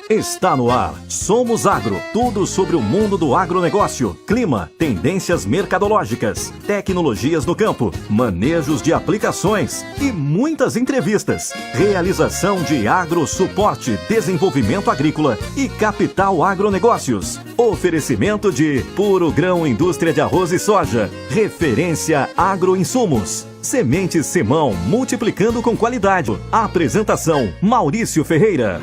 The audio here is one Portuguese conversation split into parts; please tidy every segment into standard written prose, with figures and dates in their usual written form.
Está no ar. Somos Agro. Tudo sobre o mundo do agronegócio, clima, tendências mercadológicas, tecnologias no campo, manejos de aplicações e muitas entrevistas. Realização de Agro Suporte, Desenvolvimento Agrícola e Capital Agronegócios. Oferecimento de Puro Grão Indústria de Arroz e Soja. Referência Agroinsumos. Sementes Semão, multiplicando com qualidade. Apresentação, Maurício Ferreira.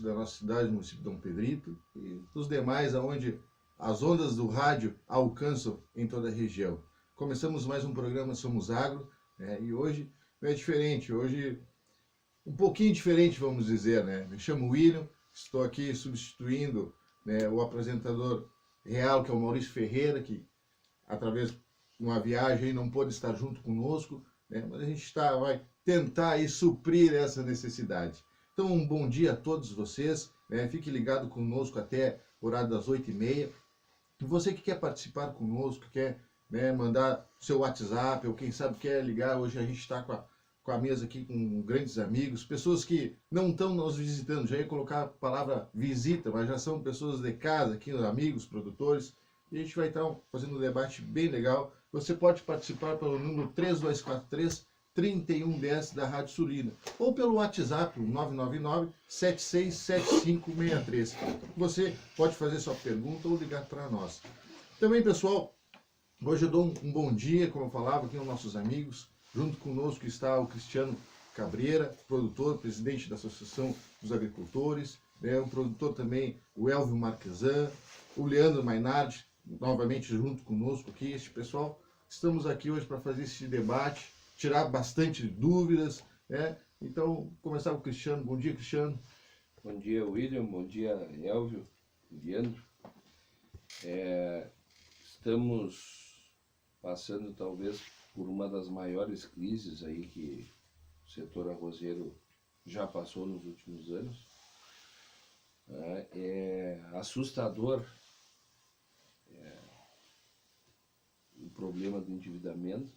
Da nossa cidade, município de Dom Pedrito, e dos demais, aonde as ondas do rádio alcançam em toda a região. Começamos mais um programa Somos Agro, e hoje é diferente, hoje um pouquinho diferente, vamos dizer, né? Me chamo William, estou aqui substituindo, né, o apresentador real, que é o Maurício Ferreira, que através de uma viagem não pôde estar junto conosco, né? Mas a gente vai tentar aí suprir essa necessidade. Então, um bom dia a todos vocês, né? Fique ligado conosco até o horário das 8h30. E você que quer participar conosco, quer, né, mandar seu WhatsApp, ou quem sabe quer ligar, hoje a gente está com a mesa aqui com grandes amigos, pessoas que não estão nos visitando, já ia colocar a palavra visita, mas já são pessoas de casa, aqui, amigos, produtores, e a gente vai estar fazendo um debate bem legal. Você pode participar pelo número 3243-3110 da Rádio Sulina, ou pelo WhatsApp, 999-767563. Você pode fazer sua pergunta ou ligar para nós. Também, pessoal, hoje eu dou um bom dia, como eu falava, aqui aos nossos amigos. Junto conosco está o Cristiano Cabreira, produtor, presidente da Associação dos Agricultores, né? O produtor também, o Elvio Marquesan, o Leandro Mainardi, novamente junto conosco aqui. Este pessoal, estamos aqui hoje para fazer esse debate, tirar bastante dúvidas, né? Então, começar com o Cristiano. Bom dia, Cristiano. Bom dia, William. Bom dia, Elvio, Leandro. Estamos passando talvez por uma das maiores crises aí que o setor arrozeiro já passou nos últimos anos. É assustador o problema do endividamento.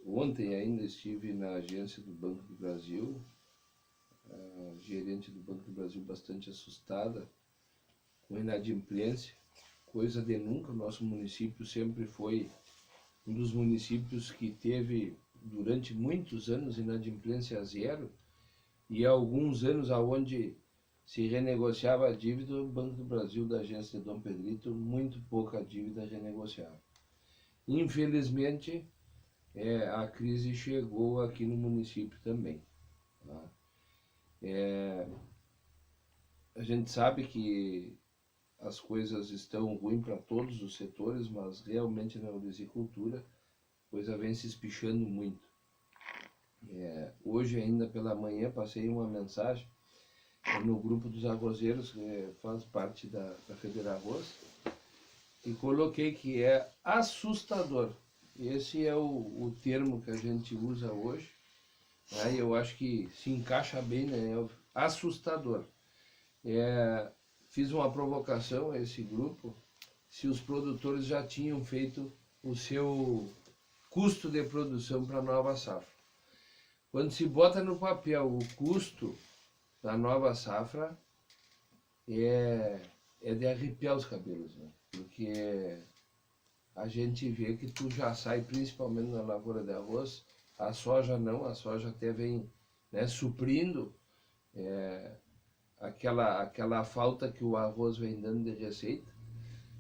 Ontem ainda estive na agência do Banco do Brasil, a gerente do Banco do Brasil bastante assustada com a inadimplência, coisa de nunca. O nosso município sempre foi um dos municípios que teve durante muitos anos inadimplência zero, e há alguns anos aonde se renegociava a dívida, o Banco do Brasil da agência de Dom Pedrito, muito pouca dívida renegociava. Infelizmente, a crise chegou aqui no município também. Tá? A gente sabe que as coisas estão ruins para todos os setores, mas realmente na horticultura a coisa vem se espichando muito. Hoje ainda pela manhã passei uma mensagem no grupo dos arrozeiros, que faz parte da Federa Arroz, e coloquei que é assustador. Esse é o termo que a gente usa hoje, né? Eu acho que se encaixa bem, né? Assustador. Fiz uma provocação a esse grupo, se os produtores já tinham feito o seu custo de produção para a nova safra. Quando se bota no papel o custo da nova safra, é de arrepiar os cabelos, né? Porque a gente vê que tu já sai, principalmente na lavoura de arroz, a soja não, a soja até vem, né, suprindo aquela falta que o arroz vem dando de receita,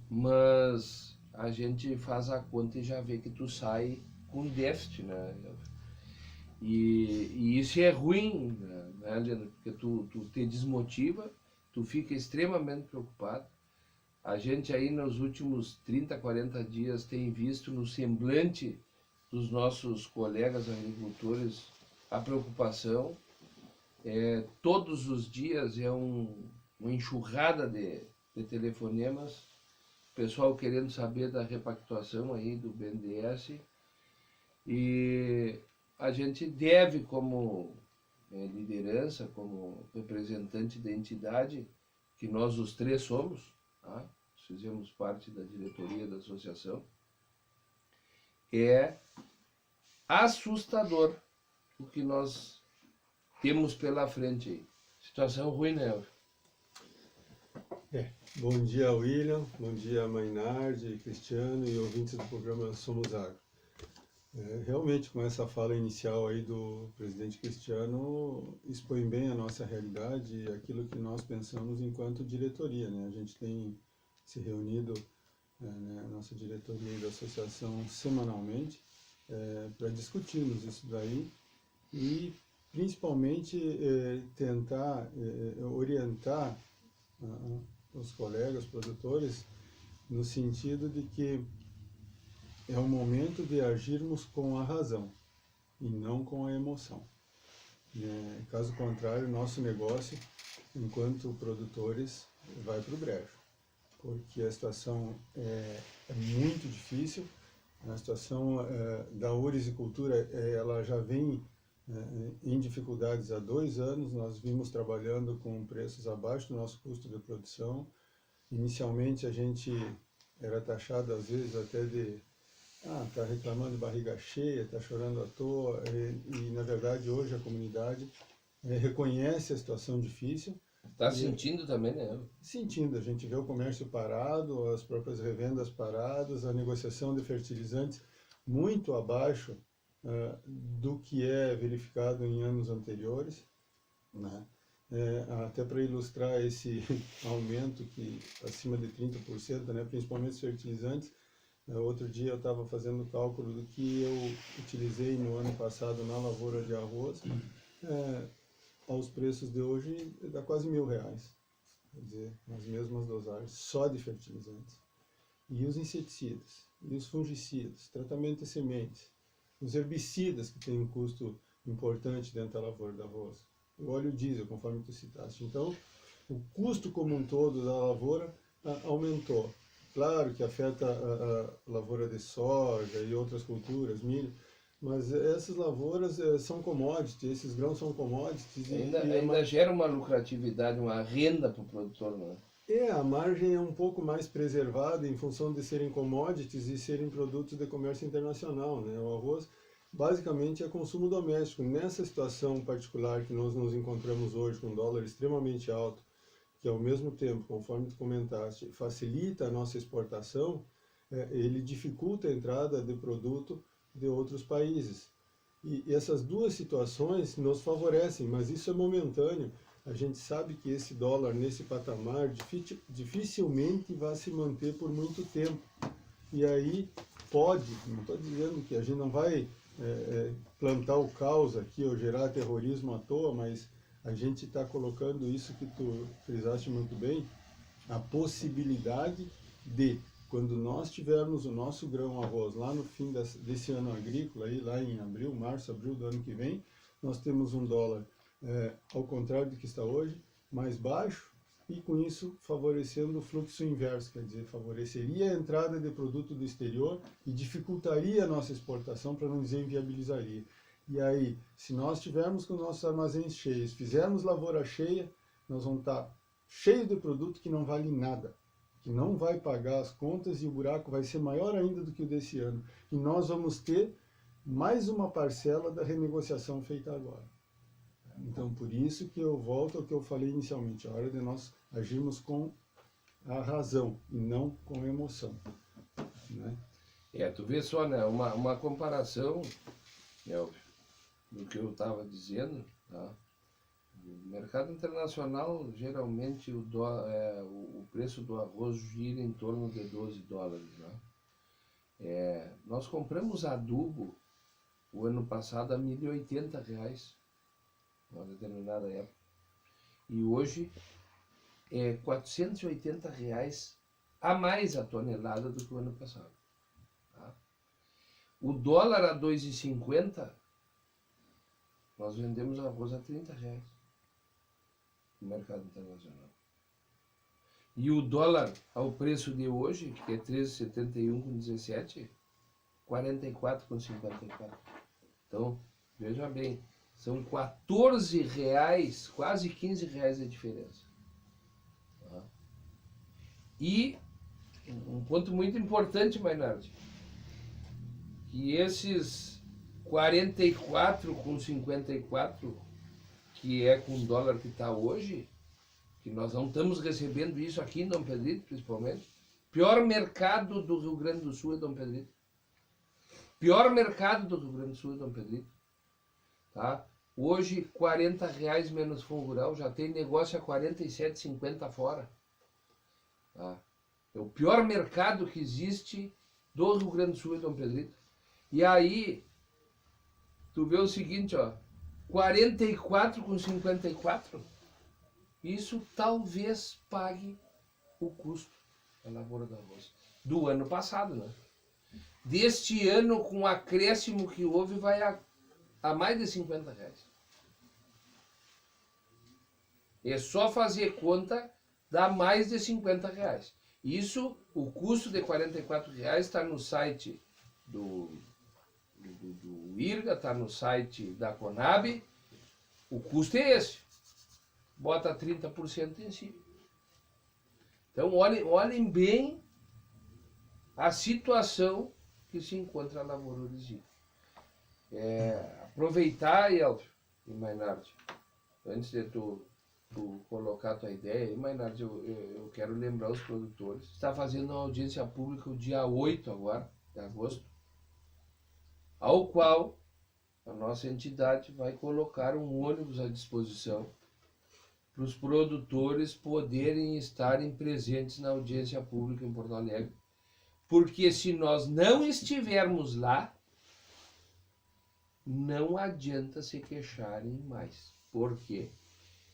mas a gente faz a conta e já vê que tu sai com déficit, né? E isso é ruim, né, Leandro? Porque tu te desmotiva, tu fica extremamente preocupado. A gente aí nos últimos 30, 40 dias tem visto no semblante dos nossos colegas agricultores a preocupação. Todos os dias é uma enxurrada de telefonemas, pessoal querendo saber da repactuação aí do BNDES, e a gente deve, como liderança, como representante da entidade, que nós os três somos, tá? Fizemos parte da diretoria da associação, é assustador o que nós temos pela frente aí. Situação ruim, né, Elvio? Bom dia, William. Bom dia, Mainardi, Cristiano e ouvintes do programa Somos Agro. Realmente, com essa fala inicial aí do presidente Cristiano, expõe bem a nossa realidade e aquilo que nós pensamos enquanto diretoria, né? A gente tem se reunido, a nossa diretoria da associação, semanalmente, para discutirmos isso daí e, principalmente, tentar orientar os colegas produtores no sentido de que é o momento de agirmos com a razão e não com a emoção. Caso contrário, nosso negócio, enquanto produtores, vai para o brejo, porque a situação é muito difícil. A situação da ourizicultura, ela já vem em dificuldades há 2 anos. Nós vimos trabalhando com preços abaixo do nosso custo de produção. Inicialmente a gente era taxado às vezes até de tá reclamando de barriga cheia, tá chorando à toa, e na verdade hoje a comunidade reconhece a situação difícil. Tá sentindo também, né? Sentindo, a gente vê o comércio parado, as próprias revendas paradas, a negociação de fertilizantes muito abaixo do que é verificado em anos anteriores, né? Até para ilustrar esse aumento que acima de 30%, né, principalmente os fertilizantes. Outro dia eu estava fazendo o cálculo do que eu utilizei no ano passado na lavoura de arroz, aos preços de hoje dá quase R$1.000, quer dizer, nas mesmas dosagens, só de fertilizantes. E os inseticidas, e os fungicidas, tratamento de sementes, os herbicidas que têm um custo importante dentro da lavoura de arroz, o óleo diesel, conforme tu citaste. Então, o custo como um todo da lavoura aumentou. Claro que afeta a lavoura de soja e outras culturas, milho, mas essas lavouras são commodities, esses grãos são commodities. Ainda gera uma lucratividade, uma renda para o produtor, não é? A margem é um pouco mais preservada em função de serem commodities e serem produtos de comércio internacional, né? O arroz basicamente é consumo doméstico. Nessa situação particular que nós nos encontramos hoje, com um dólar extremamente alto, que ao mesmo tempo, conforme tu comentaste, facilita a nossa exportação, ele dificulta a entrada de produto de outros países. E essas duas situações nos favorecem, mas isso é momentâneo. A gente sabe que esse dólar nesse patamar dificilmente vai se manter por muito tempo. E aí pode, não estou dizendo que a gente não vai plantar o caos aqui ou gerar terrorismo à toa, mas a gente está colocando isso que tu frisaste muito bem, a possibilidade de, quando nós tivermos o nosso grão arroz lá no fim desse ano agrícola, aí, lá em março, abril do ano que vem, nós temos um dólar, ao contrário do que está hoje, mais baixo, e com isso favorecendo o fluxo inverso, quer dizer, favoreceria a entrada de produto do exterior e dificultaria a nossa exportação, para não dizer inviabilizaria. E aí, se nós tivermos com nossos armazéns cheios, fizermos lavoura cheia, nós vamos estar cheios de produto que não vale nada, que não vai pagar as contas, e o buraco vai ser maior ainda do que o desse ano. E nós vamos ter mais uma parcela da renegociação feita agora. Então, por isso que eu volto ao que eu falei inicialmente, a hora de nós agirmos com a razão e não com a emoção, né? Tu vê só, né, uma comparação, Elvio, do que eu estava dizendo, tá? No mercado internacional, geralmente o preço do arroz gira em torno de $12, né? Nós compramos adubo o ano passado a R$1.080, uma determinada época, e hoje é R$480 a mais a tonelada do que o ano passado, tá? O dólar a 2,50, nós vendemos arroz a R$30 no mercado internacional. E o dólar ao preço de hoje, que é 13,71,17, 44,54. Então, veja bem, são R$14, quase R$15 a diferença. Tá? E um ponto muito importante, Mainardi, que esses 44,54 que é com o dólar que está hoje, que nós não estamos recebendo isso aqui em Dom Pedrito, principalmente. Pior mercado do Rio Grande do Sul é Dom Pedrito. Pior mercado do Rio Grande do Sul é Dom Pedrito. Tá? Hoje, R$40 menos fundo rural, já tem negócio a 47,50 fora. Tá? É o pior mercado que existe do Rio Grande do Sul é Dom Pedrito. E aí, tu vê o seguinte, ó, 44,54, isso talvez pague o custo da lavoura do arroz. Do ano passado, né? Deste ano, com o acréscimo que houve, vai a mais de R$50. É só fazer conta, dá mais de R$50. Isso, o custo de R$44 está no site do IRGA, está no site da Conab. O custo é esse. Bota 30% em cima. Então, olhem bem a situação que se encontra a lavoura orizina. Aproveitar, Elvio e Mainardi, antes de tu colocar a tua ideia, Mainardi, eu quero lembrar os produtores. Está fazendo uma audiência pública o dia 8 agora, de agosto, ao qual a nossa entidade vai colocar um ônibus à disposição para os produtores poderem estarem presentes na audiência pública em Porto Alegre. Porque se nós não estivermos lá, não adianta se queixarem mais. Por quê?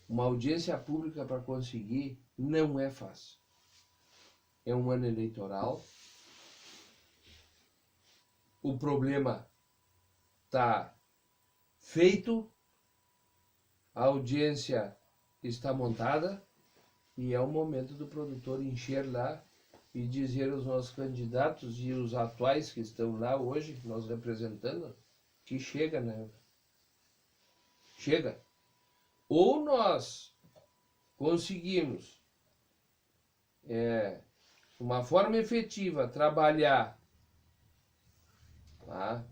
Uma audiência pública para conseguir não é fácil. É um ano eleitoral. O problema está feito, a audiência está montada e é o momento do produtor encher lá e dizer aos nossos candidatos e os atuais que estão lá hoje, nós representando, que chega, né? Chega. Ou nós conseguimos, uma forma efetiva, trabalhar, tá,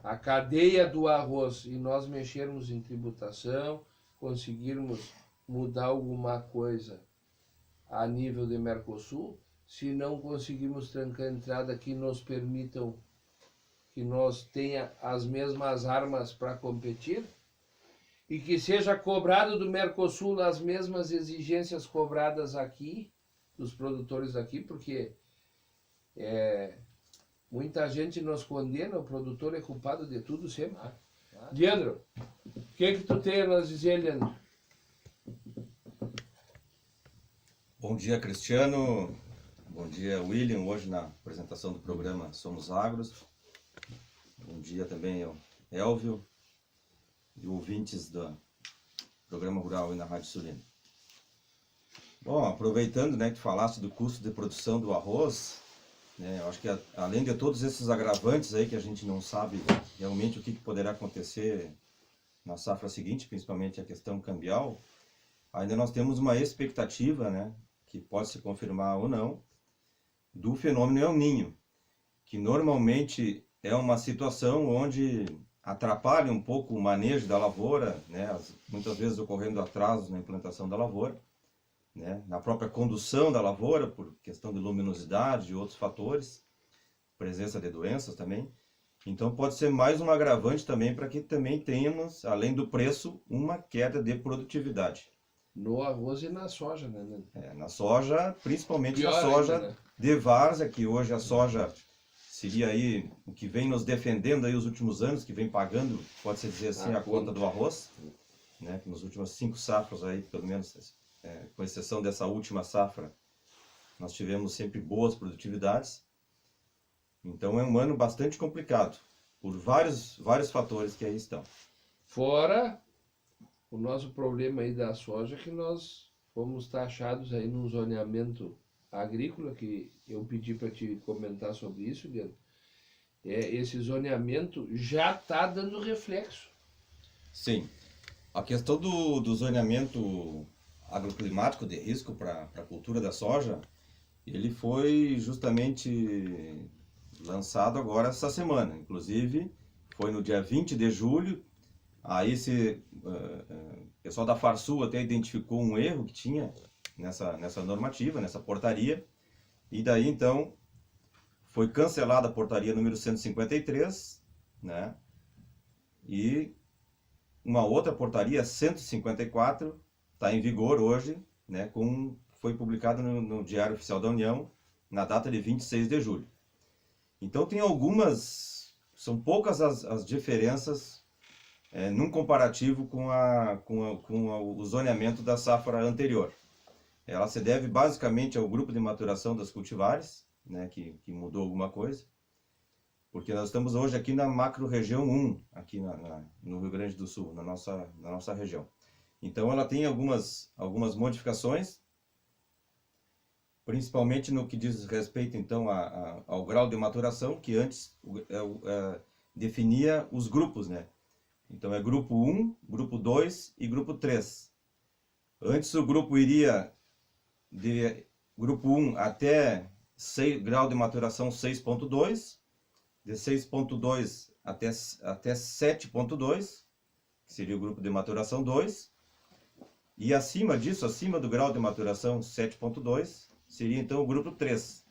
a cadeia do arroz e nós mexermos em tributação, conseguirmos mudar alguma coisa a nível de Mercosul, se não conseguirmos trancar a entrada que nos permitam que nós tenha as mesmas armas para competir, e que seja cobrado do Mercosul as mesmas exigências cobradas aqui, dos produtores aqui, porque muita gente nos condena, o produtor é culpado de tudo sempre. Leandro, o que tu tem a nos dizer, Leandro? Bom dia, Cristiano. Bom dia, William, hoje na apresentação do programa Somos Agros. Bom dia também ao Elvio e ouvintes do programa rural e na Rádio Sulina. Bom, aproveitando, né, que falasse do custo de produção do arroz, né, eu acho que além de todos esses agravantes aí que a gente não sabe realmente o que poderá acontecer na safra seguinte, principalmente a questão cambial, ainda nós temos uma expectativa, né, que pode se confirmar ou não, do fenômeno El Niño, que normalmente é uma situação onde atrapalha um pouco o manejo da lavoura, né, muitas vezes ocorrendo atrasos na implantação da lavoura, né, na própria condução da lavoura, por questão de luminosidade e outros fatores, presença de doenças também. Então pode ser mais um agravante também para que também tenhamos, além do preço, uma queda de produtividade. No arroz e na soja, né? Na soja, principalmente Pior na soja ainda, né? de várzea, que hoje a soja seria aí o que vem nos defendendo aí os últimos anos, que vem pagando, pode-se dizer assim, a conta do arroz, né? Que nos últimos 5 safras aí, pelo menos, com exceção dessa última safra, nós tivemos sempre boas produtividades. Então é um ano bastante complicado, por vários fatores que aí estão. Fora o nosso problema aí da soja, que nós fomos taxados aí num zoneamento agrícola, que eu pedi para te comentar sobre isso, Leandro. Esse zoneamento já está dando reflexo. Sim, a questão do zoneamento agroclimático de risco para a cultura da soja, ele foi justamente lançado agora essa semana, inclusive foi no dia 20 de julho, aí se pessoal da Farsul até identificou um erro que tinha nessa normativa, nessa portaria, e daí então foi cancelada a portaria número 153, né? E uma outra portaria, 154, está em vigor hoje, né? Foi publicada no Diário Oficial da União na data de 26 de julho. Então tem são poucas as diferenças num comparativo com o zoneamento da safra anterior. Ela se deve basicamente ao grupo de maturação das cultivares, né, que mudou alguma coisa, porque nós estamos hoje aqui na macro-região 1, aqui no Rio Grande do Sul, na nossa região. Então ela tem algumas modificações, principalmente no que diz respeito então ao grau de maturação, que antes definia os grupos, né? Então é grupo 1, grupo 2 e grupo 3. Antes o grupo iria de grupo 1 até grau de maturação 6.2, de 6.2 até 7.2, que seria o grupo de maturação 2, e acima disso, acima do grau de maturação 7.2, seria então o grupo 3.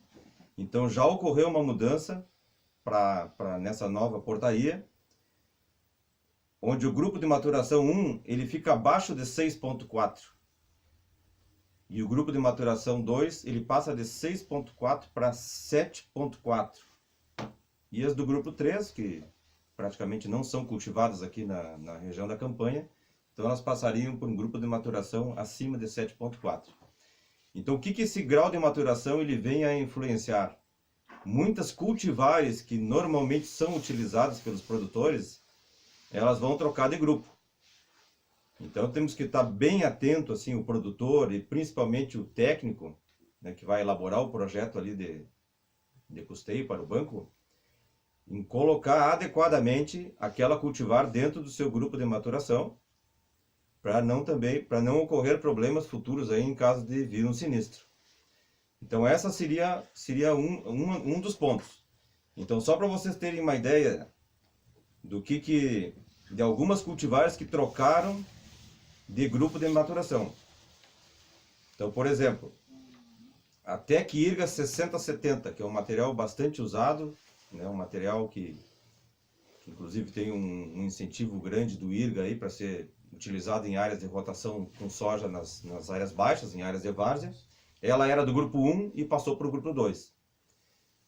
Então já ocorreu uma mudança nessa nova portaria, onde o grupo de maturação 1 ele fica abaixo de 6.4. E o grupo de maturação 2 ele passa de 6.4 para 7.4. E as do grupo 3, que praticamente não são cultivadas aqui na região da campanha, então elas passariam por um grupo de maturação acima de 7.4. Então o que esse grau de maturação ele vem a influenciar? Muitas cultivares que normalmente são utilizadas pelos produtores, elas vão trocar de grupo. Então temos que estar bem atento, assim, o produtor e principalmente o técnico, né, que vai elaborar o projeto ali de custeio para o banco, em colocar adequadamente aquela cultivar dentro do seu grupo de maturação, para não ocorrer problemas futuros aí em caso de vir um sinistro. Então essa seria um dos pontos. Então só para vocês terem uma ideia de algumas cultivares que trocaram de grupo de maturação. Então, por exemplo, a Tec Irga 6070, que é um material bastante usado, né, um material que inclusive tem um incentivo grande do IRGA aí para ser utilizado em áreas de rotação com soja nas áreas baixas, em áreas de várzea. Ela era do grupo 1 e passou para o grupo 2.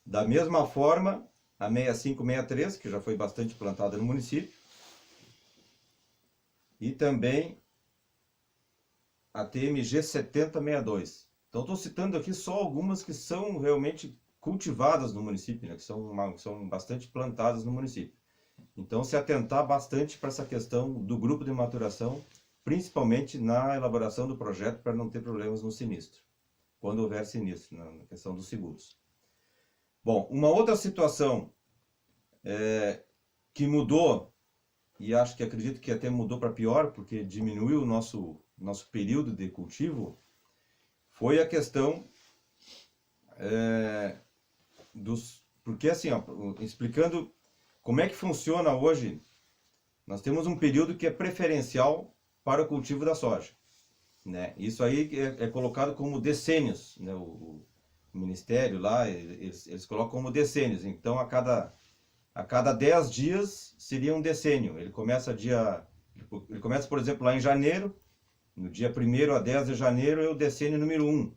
Da mesma forma, a 6563, que já foi bastante plantada no município, e também a TMG 7062. Então estou citando aqui só algumas que são realmente cultivadas no município, né, que são bastante plantadas no município. Então se atentar bastante para essa questão do grupo de maturação, principalmente na elaboração do projeto, para não ter problemas no sinistro, quando houver sinistro, na questão dos seguros. Bom, uma outra situação que mudou, e acredito que até mudou para pior, porque diminuiu o nosso período de cultivo, foi a questão porque assim, ó, explicando como é que funciona hoje, nós temos um período que é preferencial para o cultivo da soja, né? Isso aí é colocado como decênios, né? O Ministério lá, eles colocam como decênios. Então a cada 10 dias seria um decênio. Ele começa, por exemplo, lá em janeiro, no dia 1º a 10 de janeiro é o decênio número 1.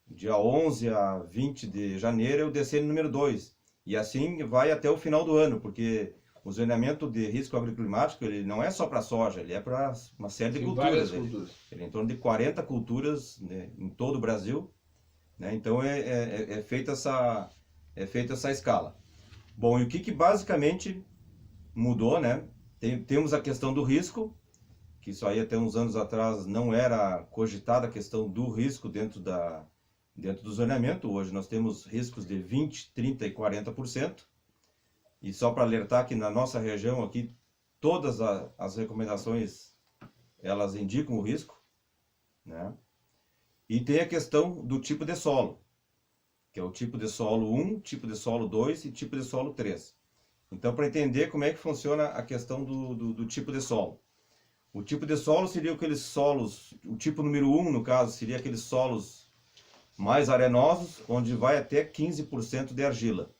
Dia 11 a 20 de janeiro é o decênio número 2. E assim vai até o final do ano, porque o zoneamento de risco agroclimático ele não é só para soja, ele é para uma série de culturas. Ele é em torno de 40 culturas, né, em todo o Brasil, né? Então é feita essa escala. Bom, e o que basicamente mudou, né? Temos a questão do risco, que isso aí até uns anos atrás não era cogitada a questão do risco dentro do zoneamento. Hoje nós temos riscos de 20%, 30% e 40%. E só para alertar que na nossa região aqui, todas as recomendações, elas indicam o risco, né? E tem a questão do tipo de solo, que é o tipo de solo 1, tipo de solo 2 e tipo de solo 3. Então, para entender como é que funciona a questão do tipo de solo. O tipo de solo seria aqueles solos, o tipo número 1, no caso, seria aqueles solos mais arenosos, onde vai até 15% de argila.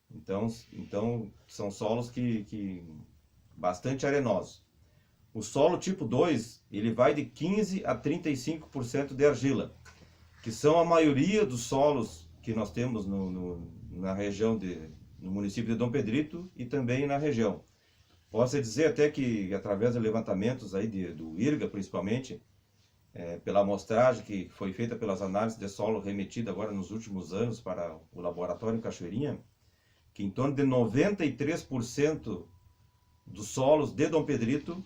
Então são solos que bastante arenosos. O solo tipo 2, ele vai de 15 a 35% de argila, que são a maioria dos solos que nós temos na região no município de Dom Pedrito e também na região. Posso dizer até que, através de levantamentos aí do IRGA, principalmente, pela amostragem que foi feita pelas análises de solo remetida agora nos últimos anos para o laboratório em Cachoeirinha, que em torno de 93% dos solos de Dom Pedrito,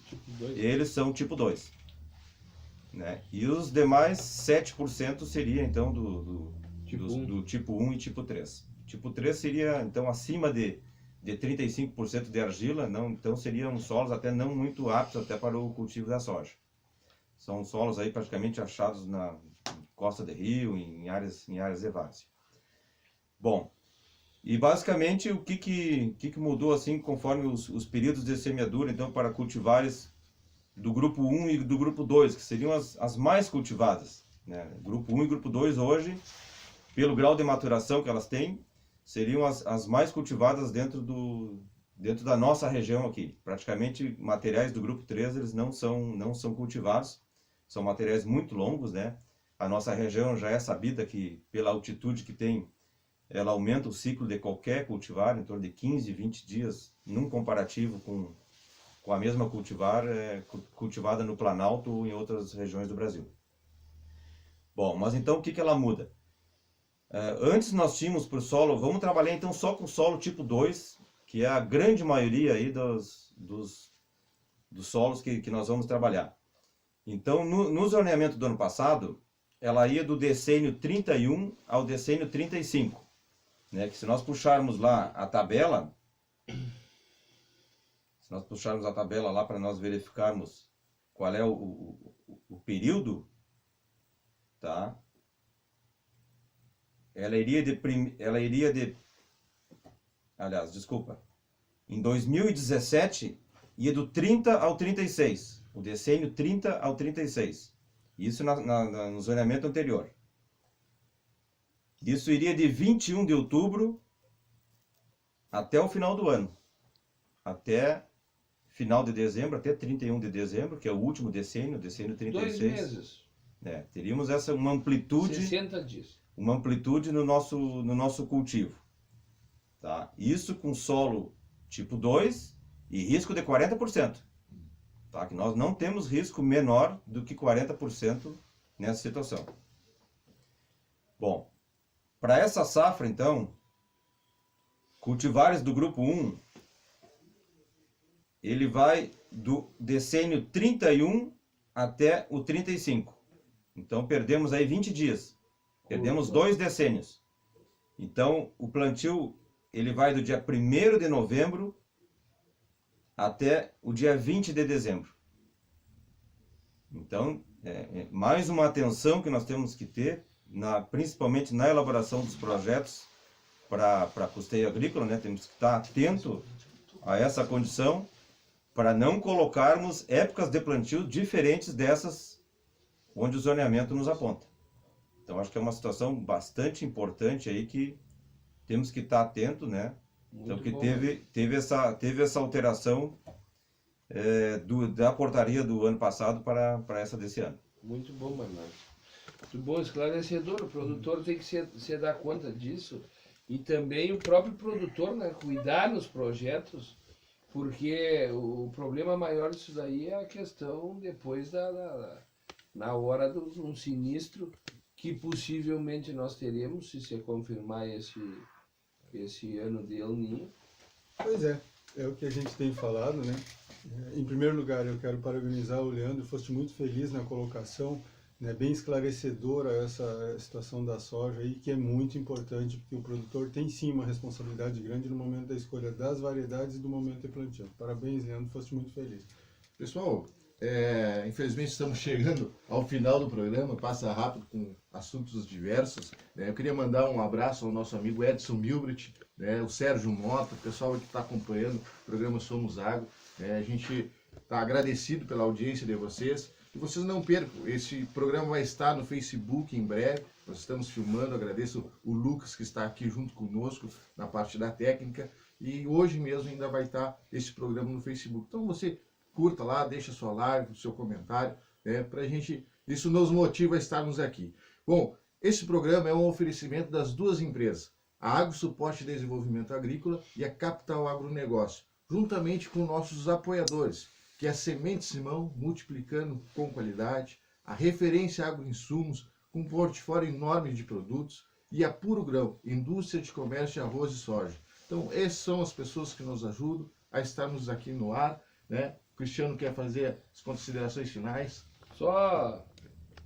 eles são tipo 2. Né? E os demais 7% seria então do tipo 1 e tipo 3. Tipo 3 seria então acima de 35% de argila, então seriam solos até não muito aptos até para o cultivo da soja. São solos aí praticamente achados na costa de rio, em áreas de várzea. Bom, e basicamente o que mudou assim conforme os períodos de semeadura, então, para cultivares do grupo 1 e do grupo 2, que seriam as mais cultivadas, né? Grupo 1 e grupo 2 hoje, pelo grau de maturação que elas têm, seriam as mais cultivadas dentro da nossa região aqui. Praticamente materiais do grupo 3 eles não são cultivados, são materiais muito longos, né? A nossa região já é sabida que pela altitude que tem, ela aumenta o ciclo de qualquer cultivar, em torno de 15, 20 dias, num comparativo com a mesma cultivar cultivada no Planalto ou em outras regiões do Brasil. Bom, mas então o que ela muda? Antes nós tínhamos para o solo, vamos trabalhar então só com solo tipo 2, que é a grande maioria aí dos solos que nós vamos trabalhar. Então, no zoneamento do ano passado, ela ia do decênio 31 ao decênio 35. Né? Que se nós puxarmos lá a tabela, lá para nós verificarmos qual é o período, tá? Em 2017 ia do 30 ao 36, o decênio 30 ao 36. Isso no zoneamento anterior. Isso iria de 21 de outubro até o final do ano. Até final de dezembro, até 31 de dezembro, que é o último decênio, o decênio 36. 2 meses. Teríamos uma amplitude... 60 dias. Uma amplitude no nosso cultivo. Tá? Isso com solo tipo 2 e risco de 40%. Tá? Que nós não temos risco menor do que 40% nessa situação. Bom, para essa safra, então, cultivares do grupo 1, ele vai do decênio 31 até o 35. Então, perdemos aí 20 dias. Perdemos 2 decênios. Então, o plantio ele vai do dia 1º de novembro até o dia 20 de dezembro. Então, mais uma atenção que nós temos que ter, principalmente na elaboração dos projetos para custeio agrícola, né? Temos que estar atento a essa condição para não colocarmos épocas de plantio diferentes dessas onde o zoneamento nos aponta. Então, acho que é uma situação bastante importante aí que temos que estar atento, né? Então, que teve essa alteração da portaria do ano passado para essa desse ano. Muito bom, Bernardo. Muito bom, esclarecedor. O produtor tem que se dar conta disso. E também o próprio produtor, né? Cuidar nos projetos, porque o problema maior disso daí é a questão depois na hora de um sinistro que possivelmente nós teremos, se confirmar esse ano de El Niño. Pois é o que a gente tem falado, né? Em primeiro lugar, eu quero parabenizar o Leandro, foste muito feliz na colocação, né? Bem esclarecedora essa situação da soja aí, que é muito importante, porque o produtor tem sim uma responsabilidade grande no momento da escolha das variedades e do momento de plantio. Parabéns, Leandro, foste muito feliz. Pessoal, infelizmente estamos chegando ao final do programa, passa rápido com assuntos diversos. Eu queria mandar um abraço ao nosso amigo Edson Milbrecht, o Sérgio Mota, o pessoal que está acompanhando o programa Somos Agro. A gente tá agradecido pela audiência de vocês. E vocês não percam, esse programa vai estar no Facebook em breve. Nós estamos filmando, agradeço o Lucas que está aqui junto conosco na parte da técnica. E hoje mesmo ainda vai estar esse programa no Facebook. Então você curta lá, deixa sua live, o seu comentário, né, pra gente, isso nos motiva a estarmos aqui. Bom, esse programa é um oferecimento das duas empresas, a Agro Suporte e Desenvolvimento Agrícola e a Capital Agronegócio, juntamente com nossos apoiadores, que é a Semente Simão, multiplicando com qualidade, a Referência Agroinsumos, com um portfólio enorme de produtos, e a Puro Grão, indústria de comércio de arroz e soja. Então, essas são as pessoas que nos ajudam a estarmos aqui no ar, né? O Cristiano quer fazer as considerações finais. Só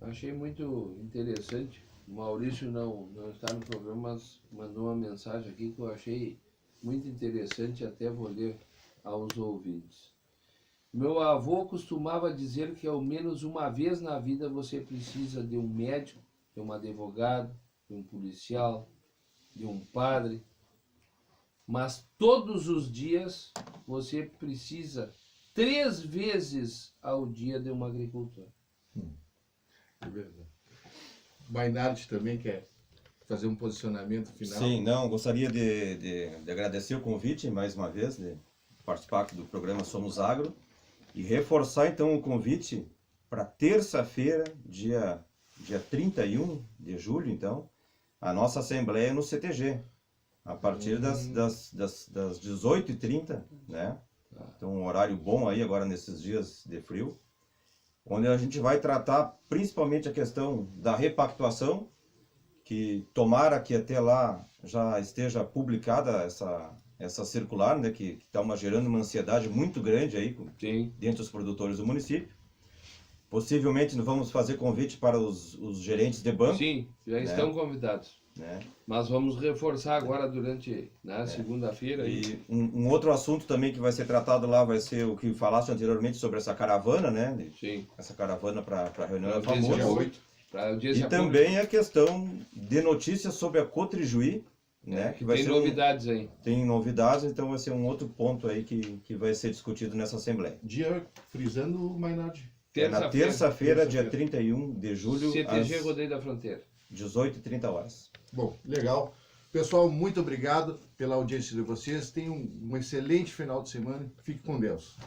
achei muito interessante. O Maurício não está no programa, mas mandou uma mensagem aqui que eu achei muito interessante, até vou ler aos ouvintes. Meu avô costumava dizer que ao menos uma vez na vida você precisa de um médico, de um advogado, de um policial, de um padre, mas todos os dias você precisa 3 vezes ao dia de um agricultor. É verdade. Maynard também quer fazer um posicionamento final. Sim, não, gostaria de agradecer o convite mais uma vez, de participar aqui do programa Somos Agro, e reforçar então o convite para terça-feira, dia 31 de julho, então, a nossa assembleia no CTG, a partir das 18h30, né? Então, um horário bom aí agora nesses dias de frio, onde a gente vai tratar principalmente a questão da repactuação, que tomara que até lá já esteja publicada essa circular, né, que está gerando uma ansiedade muito grande aí dentro dos produtores do município. Possivelmente nós vamos fazer convite para os gerentes de banco. Sim, já estão convidados. Né? Mas vamos reforçar agora durante segunda-feira. E um outro assunto também que vai ser tratado lá vai ser o que falaste anteriormente sobre essa caravana, né? Sim. Essa caravana para a reunião da Dia FAMURS. 8. E também a questão de notícias sobre a Cotrijuí, né? Que vai Tem ser novidades aí. Tem novidades, então vai ser um outro ponto aí que vai ser discutido nessa Assembleia. Dia frisando o Maynard. Na terça-feira, dia 31 de julho, CTG às Rodeio da Fronteira. 18h30. Bom, legal. Pessoal, muito obrigado pela audiência de vocês. Tenham um excelente final de semana. Fique com Deus.